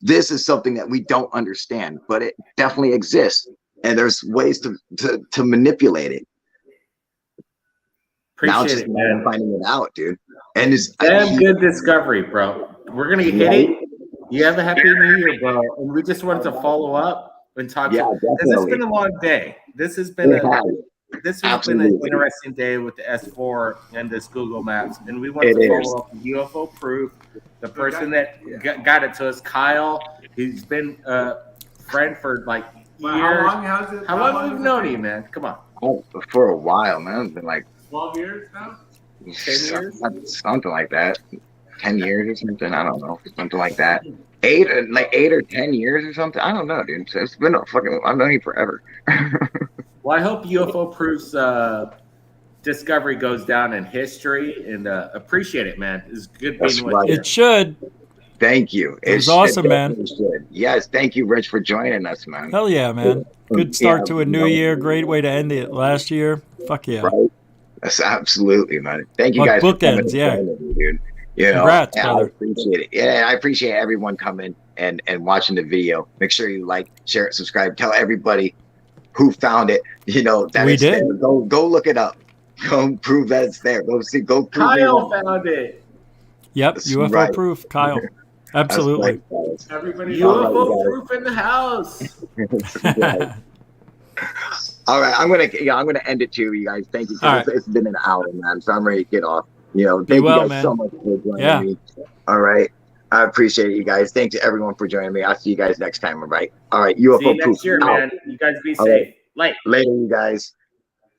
This is something that we don't understand, but it definitely exists. And there's ways to manipulate it. Appreciate it, man. Finding it out, dude. And it's damn good discovery, bro. We're gonna hit it. You have a happy new year, bro. And we just wanted to follow up and talk. Yeah, this has been a long day. This has been this has been an interesting day with the S4 and this Google Maps. And we wanted to follow up with UFO proof. The person that got it to us, Kyle, he's been a friend for like years. How long have we known you, man? Come on. Oh, for a while, man. It's been like 12 years now? 10 years? Something like that. 10 years or something. I don't know. Something like that. 8 or 10 years or something. I don't know, dude. It's been a fucking, I've known you forever. Well, I hope UFO Proof's discovery goes down in history, and appreciate it, man. It's good being with you. It should. Thank you. It was awesome, man. Yes, thank you, Rich, for joining us, man. Hell yeah, man. Good start to a new year. Great way to end it last year. Fuck yeah. Right? That's absolutely, man. Thank you guys for coming. Yeah. Dude. Congrats, brother. I appreciate it. Yeah, I appreciate everyone coming and watching the video. Make sure you like, share it, subscribe. Tell everybody who found it. That we did. There. Go look it up. Go prove that it's there. Go see. Go prove Kyle found it. Yep, That's UFO right. Proof, Kyle. Absolutely. Right, everybody, UFO Proof in the house. All right, I'm gonna end it too, you guys. Thank you. Right. It's been an hour, man, so I'm ready to get off. Thank you guys man. so much for joining me. All right, I appreciate it, you guys. Thanks to everyone for joining me. I'll see you guys next time. All right, UFO See you Proof. next year, man. You guys be safe. Right. Later, you guys.